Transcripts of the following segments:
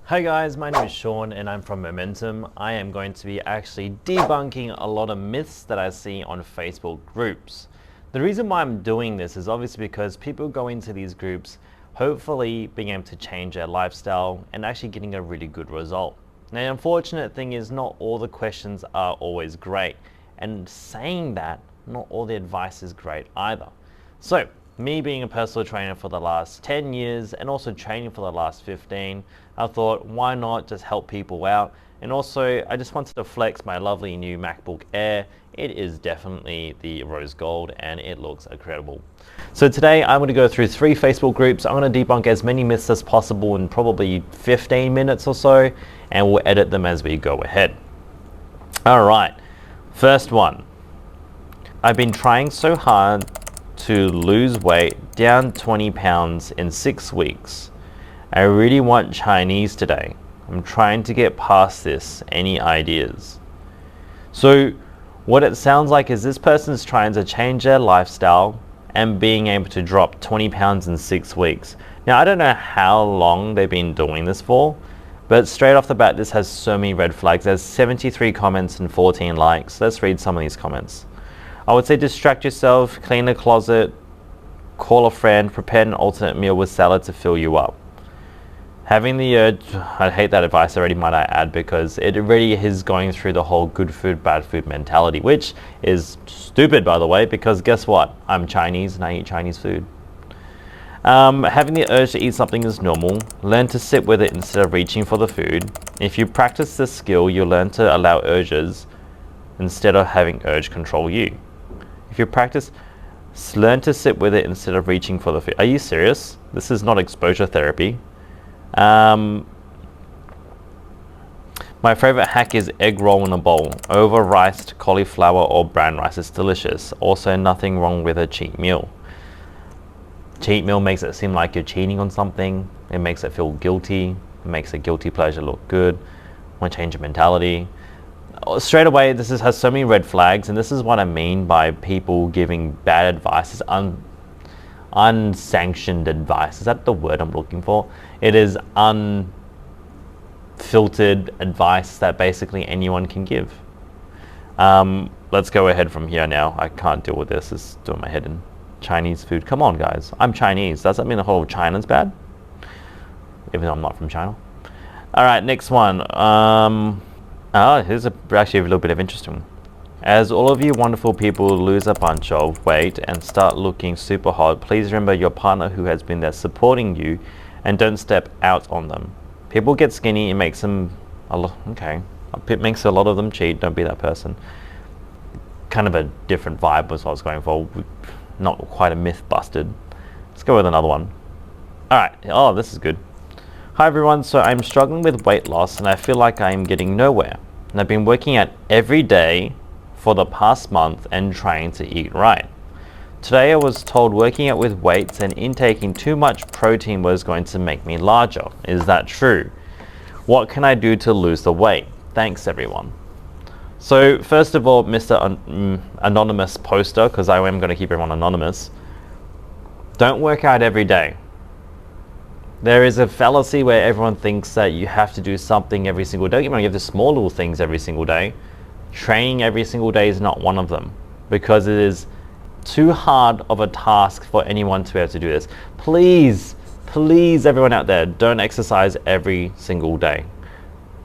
Hi guys, my name is Sean and I'm from Momentum. I am going to be actually debunking a lot of myths that I see on Facebook groups. The reason why I'm doing this is obviously because people go into these groups hopefully being able to change their lifestyle and actually getting a really good result. Now the unfortunate thing is not all the questions are always great, and saying that, not all the advice is great either. So me being a personal trainer for the last 10 years and also training for the last 15, I thought why not just help people out. And also I just wanted to flex my lovely new MacBook Air. It is definitely the rose gold and it looks incredible. So today I'm going to go through 3 Facebook groups. I'm going to debunk as many myths as possible in probably 15 minutes or so, and we'll edit them as we go ahead. Alright, first one. I've been trying so hard to lose weight, down 20 pounds in 6 weeks. I really want Chinese today. I'm trying to get past this. Any ideas? So what it sounds like is this person's trying to change their lifestyle and being able to drop 20 pounds in 6 weeks. Now I don't know how long they've been doing this for, but straight off the bat this has so many red flags. There's 73 comments and 14 likes. Let's read some of these comments. I would say distract yourself, clean the closet, call a friend, prepare an alternate meal with salad to fill you up. Having the urge, I hate that advice already, might I add, because it really is going through the whole good food, bad food mentality, which is stupid, by the way, because guess what? I'm Chinese and I eat Chinese food. Having the urge to eat something is normal. Learn to sit with it instead of reaching for the food. If you practice this skill, you'll learn to allow urges instead of having urge control you. If you practice, learn to sit with it instead of reaching for the food. Are you serious? This is not exposure therapy. My favorite hack is egg roll in a bowl. Over riced cauliflower or brown rice is delicious. Also nothing wrong with a cheat meal. Cheat meal makes it seem like you're cheating on something. It makes it feel guilty. It makes a guilty pleasure look good. Want to change your mentality. Straight away, this has so many red flags, and this is what I mean by people giving bad advice. It's unsanctioned advice. Is that the word I'm looking for? It is unfiltered advice that basically anyone can give. Let's go ahead from here now. I can't deal with this. It's doing my head in. Chinese food. Come on, guys. I'm Chinese. Does that mean the whole of China's bad? Even though I'm not from China. All right, next one. Here's actually a little bit of interesting. As all of you wonderful people lose a bunch of weight and start looking super hot, please remember your partner who has been there supporting you, and don't step out on them. People get skinny, it makes them it makes a lot of them cheat. Don't be that person. Kind of a different vibe was what I was going for. Not quite a myth busted. Let's go with another one. All right. Oh, this is good. Hi everyone. So I'm struggling with weight loss and I feel like I'm getting nowhere. And I've been working out every day for the past month and trying to eat right. Today I was told working out with weights and intaking too much protein was going to make me larger. Is that true? What can I do to lose the weight? Thanks everyone. So first of all, Mr. Anonymous poster, because I am going to keep everyone anonymous, don't work out every day. There is a fallacy where everyone thinks that you have to do something every single day. You have to do small little things every single day. Training every single day is not one of them, because it is too hard of a task for anyone to be able to do this. Please, please everyone out there, don't exercise every single day.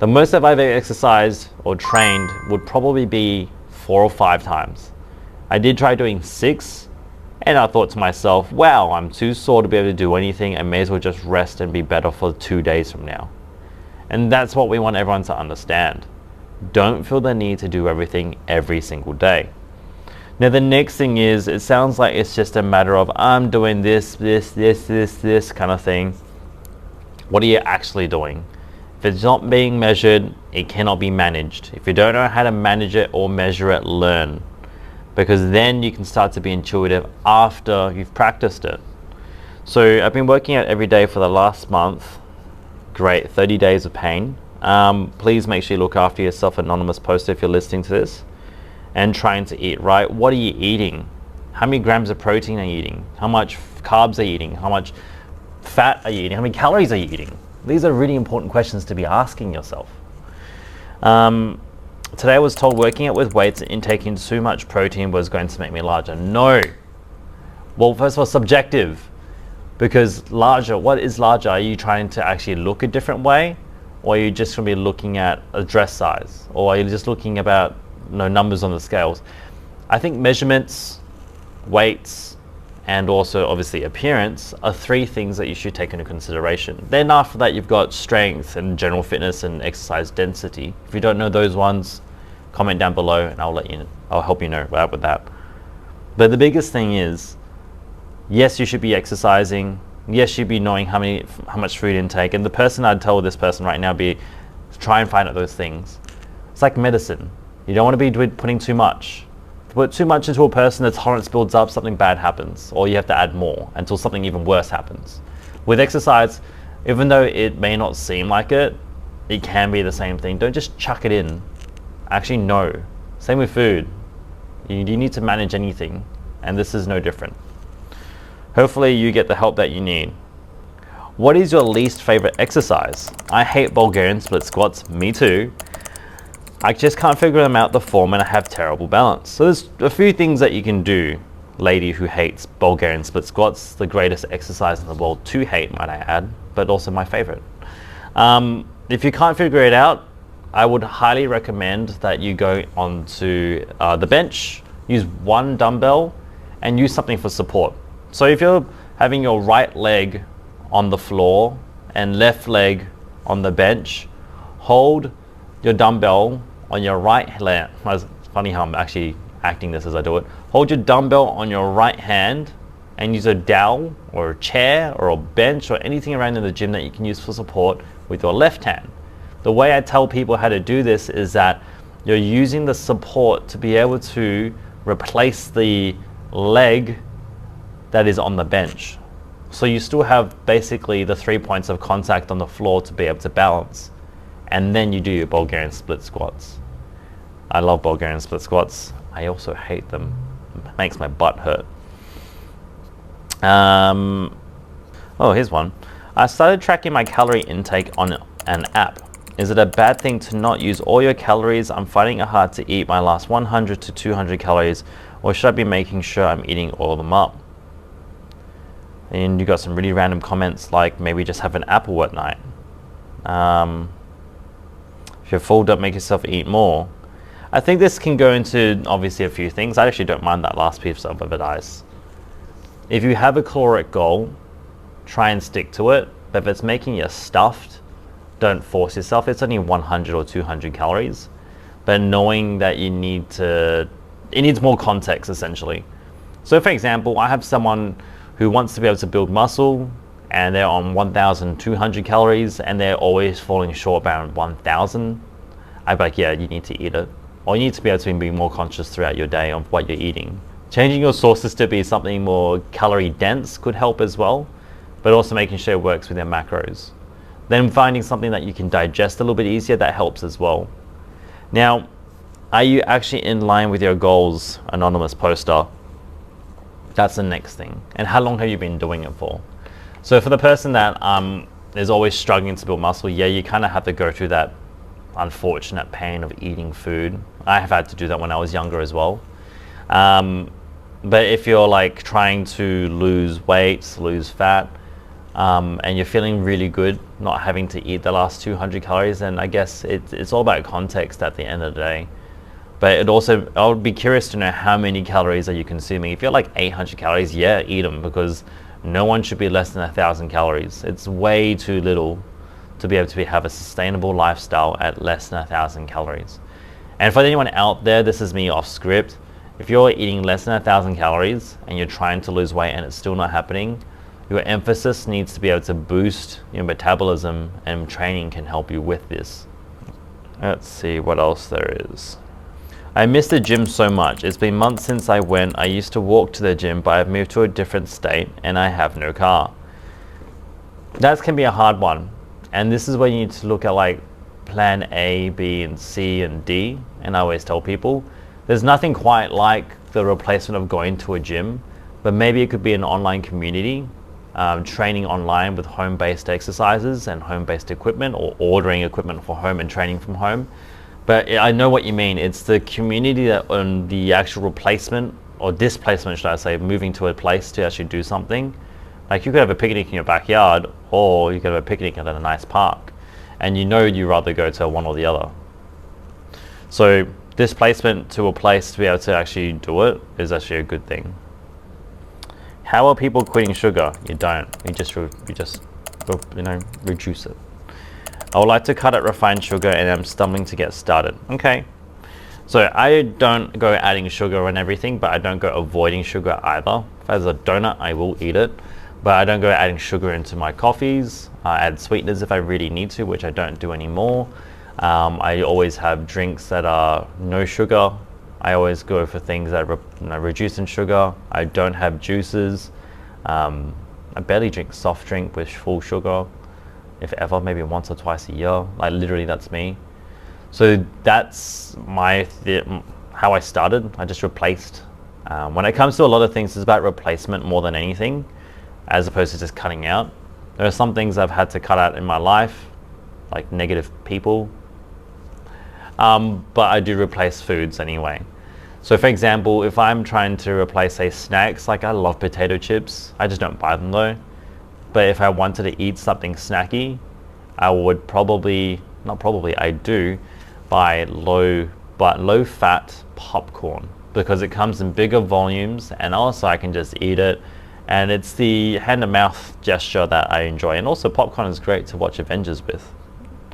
The most that I've ever exercised or trained would probably be 4 or 5 times. I did try doing 6, and I thought to myself, wow, I'm too sore to be able to do anything. I may as well just rest and be better for 2 days from now. And that's what we want everyone to understand. Don't feel the need to do everything every single day. Now the next thing is, it sounds like it's just a matter of I'm doing this kind of thing. What are you actually doing? If it's not being measured, it cannot be managed. If you don't know how to manage it or measure it, learn. Because then you can start to be intuitive after you've practiced it. So I've been working out every day for the last month. Great, 30 days of pain. Please make sure you look after yourself, anonymous poster, if you're listening to this. And trying to eat right. What are you eating? How many grams of protein are you eating? How much carbs are you eating? How much fat are you eating? How many calories are you eating? These are really important questions to be asking yourself. Today I was told working out with weights and intaking too much protein was going to make me larger. No. Well, first of all, subjective. Because larger, what is larger? Are you trying to actually look a different way? Or are you just going to be looking at a dress size? Or are you just looking about numbers on the scales? I think measurements, weights, and also obviously appearance are three things that you should take into consideration. Then after that, you've got strength and general fitness and exercise density. If you don't know those ones, comment down below and I'll help you know with that. But the biggest thing is, yes, you should be exercising. Yes, you should be knowing how much food intake. And the person I'd tell this person right now try and find out those things. It's like medicine. You don't want to be putting too much. If you put too much into a person, the tolerance builds up, something bad happens, or you have to add more until something even worse happens. With exercise, even though it may not seem like it, it can be the same thing. Don't just chuck it in. Actually, no. Same with food. You need to manage anything, and this is no different. Hopefully you get the help that you need. What is your least favorite exercise? I hate Bulgarian split squats. Me too. I just can't figure them out, the form, and I have terrible balance. So there's a few things that you can do, lady who hates Bulgarian split squats, the greatest exercise in the world to hate, might I add, but also my favorite. If you can't figure it out, I would highly recommend that you go onto the bench, use one dumbbell, and use something for support. So if you're having your right leg on the floor and left leg on the bench, hold your dumbbell on your right hand. It's funny how I'm actually acting this as I do it. Hold your dumbbell on your right hand and use a dowel or a chair or a bench or anything around in the gym that you can use for support with your left hand. The way I tell people how to do this is that you're using the support to be able to replace the leg that is on the bench. So you still have basically the 3 points of contact on the floor to be able to balance. And then you do your Bulgarian split squats. I love Bulgarian split squats. I also hate them. It makes my butt hurt. Oh, here's one. I started tracking my calorie intake on an app. Is it a bad thing to not use all your calories? I'm finding it hard to eat my last 100 to 200 calories, or should I be making sure I'm eating all of them up? And you got some really random comments like maybe just have an apple at night. If you're full, don't make yourself eat more. I think this can go into obviously a few things. I actually don't mind that last piece of advice. If you have a caloric goal, try and stick to it. But if it's making you stuffed, don't force yourself. It's only 100 or 200 calories. But knowing that it needs more context essentially. So for example, I have someone who wants to be able to build muscle and they're on 1,200 calories and they're always falling short around 1,000. I'd be like, yeah, you need to eat it. Or you need to be able to be more conscious throughout your day of what you're eating. Changing your sources to be something more calorie dense could help as well, but also making sure it works with your macros. Then finding something that you can digest a little bit easier, that helps as well. Now, are you actually in line with your goals, anonymous poster? That's the next thing. And how long have you been doing it for? So for the person that is always struggling to build muscle, yeah, you kind of have to go through that unfortunate pain of eating food. I have had to do that when I was younger as well. But if you're like trying to lose weight, lose fat, and you're feeling really good not having to eat the last 200 calories, then I guess it's all about context at the end of the day. But I would be curious to know how many calories are you consuming. If you're like 800 calories, yeah, eat them, because no one should be less than 1,000 calories. It's way too little to be able to have a sustainable lifestyle at less than 1,000 calories. And for anyone out there, this is me off script. If you're eating less than 1,000 calories and you're trying to lose weight and it's still not happening, your emphasis needs to be able to boost your metabolism, and training can help you with this. Let's see what else there is. I miss the gym so much. It's been months since I went. I used to walk to the gym, but I've moved to a different state and I have no car. That can be a hard one. And this is where you need to look at like plan A, B, and C, and D. And I always tell people, there's nothing quite like the replacement of going to a gym, but maybe it could be an online community. training online with home-based exercises and home-based equipment, or ordering equipment for home and training from home. But I know what you mean. It's the community that on the actual replacement or displacement, should I say, moving to a place to actually do something. Like you could have a picnic in your backyard, or you could have a picnic at a nice park, and you know you rather go to one or the other. So displacement to a place to be able to actually do it is actually a good thing. How are people quitting sugar? You don't. You just reduce it. I would like to cut out refined sugar and I'm stumbling to get started. Okay. So I don't go adding sugar and everything, but I don't go avoiding sugar either. If there's a donut, I will eat it, but I don't go adding sugar into my coffees. I add sweeteners if I really need to, which I don't do anymore. I always have drinks that are no sugar. I always go for things that reduce in sugar. I don't have juices. I barely drink soft drink with full sugar, if ever, maybe once or twice a year. Like literally, that's me. So that's how I started. I just replaced. When it comes to a lot of things, it's about replacement more than anything, as opposed to just cutting out. There are some things I've had to cut out in my life, like negative people. But I do replace foods anyway. So for example, if I'm trying to replace, say, snacks, like I love potato chips, I just don't buy them though. But if I wanted to eat something snacky, I would I do buy low fat popcorn, because it comes in bigger volumes and also I can just eat it. And it's the hand to mouth gesture that I enjoy. And also popcorn is great to watch Avengers with.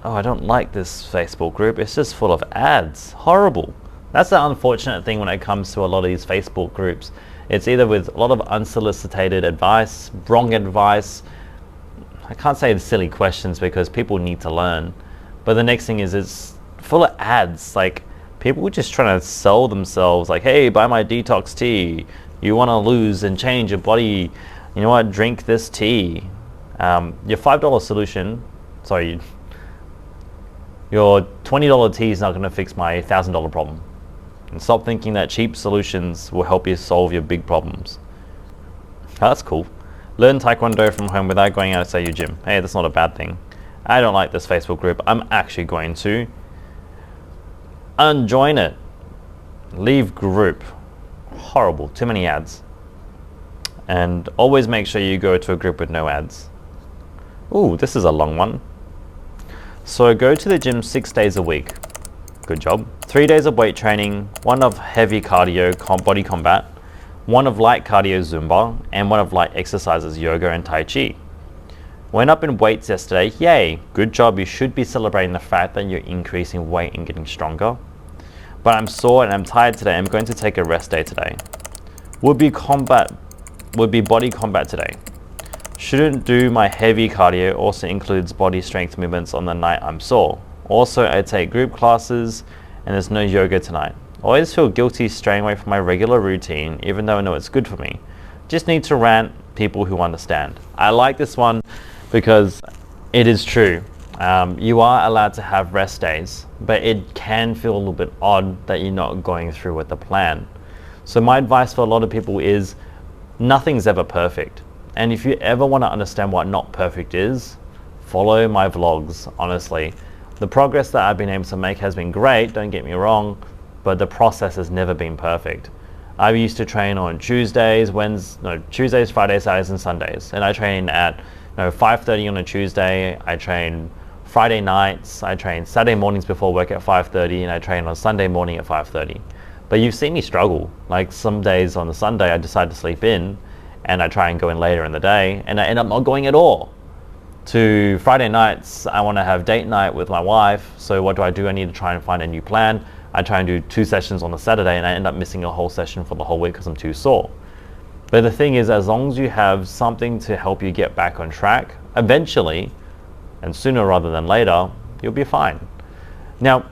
Oh, I don't like this Facebook group. It's just full of ads. Horrible. That's the unfortunate thing when it comes to a lot of these Facebook groups. It's either with a lot of unsolicited advice, wrong advice. I can't say silly questions because people need to learn. But the next thing is it's full of ads. Like people just trying to sell themselves. Like, hey, buy my detox tea. You want to lose and change your body. You know what? Drink this tea. Your $5 solution. Sorry. Your $20 tea is not going to fix my $1,000 problem. And stop thinking that cheap solutions will help you solve your big problems. Oh, that's cool. Learn Taekwondo from home without going outside your gym. Hey, that's not a bad thing. I don't like this Facebook group. I'm actually going to unjoin it. Leave group. Horrible. Too many ads. And always make sure you go to a group with no ads. Ooh, this is a long one. So go to the gym 6 days a week. Good job. 3 days of weight training, 1 of heavy cardio, body combat, 1 of light cardio, Zumba, and 1 of light exercises, yoga and Tai Chi. Went up in weights yesterday. Yay, good job. You should be celebrating the fact that you're increasing weight and getting stronger. But I'm sore and I'm tired today. I'm going to take a rest day today. Would be body combat today. Shouldn't do my heavy cardio, also includes body strength movements on the night I'm sore. Also, I take group classes and there's no yoga tonight. Always feel guilty straying away from my regular routine, even though I know it's good for me. Just need to rant people who understand. I like this one because it is true. You are allowed to have rest days, but it can feel a little bit odd that you're not going through with the plan. So my advice for a lot of people is nothing's ever perfect. And if you ever want to understand what not perfect is, follow my vlogs, honestly. The progress that I've been able to make has been great, don't get me wrong, but the process has never been perfect. I used to train on Tuesdays, Fridays, Saturdays, and Sundays. And I train at 5:30 on a Tuesday. I train Friday nights. I train Saturday mornings before work at 5:30, and I train on Sunday morning at 5:30. But you've seen me struggle. Like some days on the Sunday, I decide to sleep in, and I try and go in later in the day, and I end up not going at all. To Friday nights, I want to have date night with my wife, so what do? I need to try and find a new plan. I try and do 2 sessions on a Saturday, and I end up missing a whole session for the whole week because I'm too sore. But the thing is, as long as you have something to help you get back on track, eventually, and sooner rather than later, you'll be fine. Now,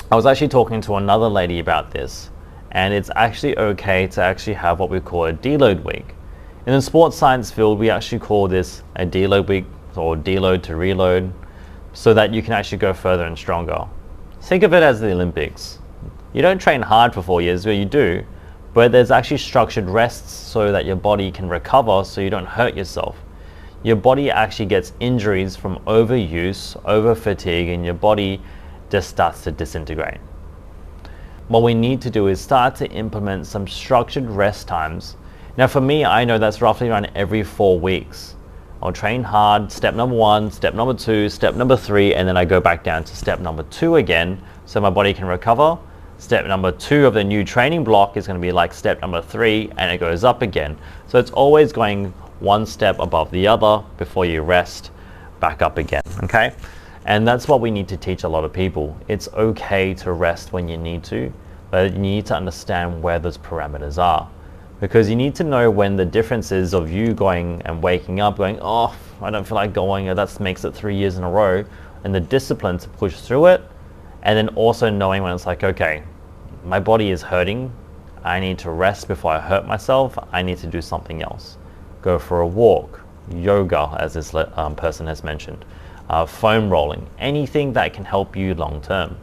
I was actually talking to another lady about this, and it's actually okay to actually have what we call a deload week. In the sports science field, we actually call this a deload week, or deload to reload, so that you can actually go further and stronger. Think of it as the Olympics. You don't train hard for 4 years, well, you do, where there's actually structured rests so that your body can recover so you don't hurt yourself. Your body actually gets injuries from overuse, over fatigue, and your body just starts to disintegrate. What we need to do is start to implement some structured rest times. Now for me, I know that's roughly around every 4 weeks. I'll train hard, step number 1, step number 2, step number 3, and then I go back down to step number 2 again so my body can recover. Step number 2 of the new training block is going to be like step number 3, and it goes up again. So it's always going one step above the other before you rest back up again, okay? And that's what we need to teach a lot of people. It's okay to rest when you need to, but you need to understand where those parameters are. Because you need to know when the difference is of you going and waking up going, oh, I don't feel like going, or that makes it 3 years in a row, and the discipline to push through it. And then also knowing when it's like, okay, my body is hurting, I need to rest before I hurt myself, I need to do something else. Go for a walk, yoga, as this person has mentioned, foam rolling, anything that can help you long term.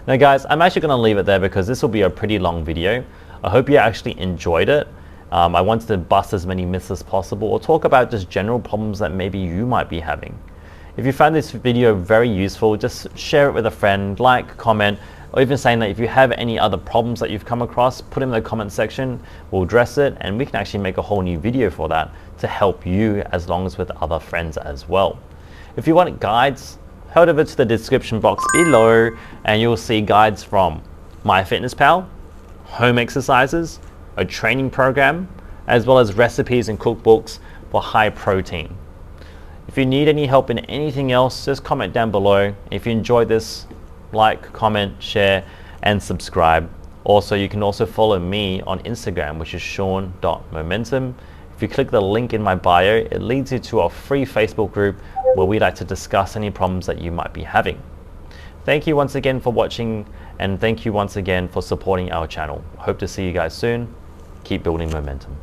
Now guys, I'm actually going to leave it there because this will be a pretty long video. I hope you actually enjoyed it. I wanted to bust as many myths as possible or talk about just general problems that maybe you might be having. If you found this video very useful, just share it with a friend, like, comment, or even saying that if you have any other problems that you've come across, put them in the comment section, we'll address it, and we can actually make a whole new video for that to help you as long as with other friends as well. If you want guides, head over to the description box below and you'll see guides from MyFitnessPal, home exercises, a training program, as well as recipes and cookbooks for high protein. If you need any help in anything else, just comment down below. If you enjoyed this, like, comment, share, and subscribe. Also, you can also follow me on Instagram, which is Sean.momentum. If you click the link in my bio, it leads you to a free Facebook group where we like to discuss any problems that you might be having. Thank you once again for watching, and thank you once again for supporting our channel. Hope to see you guys soon. Keep building momentum.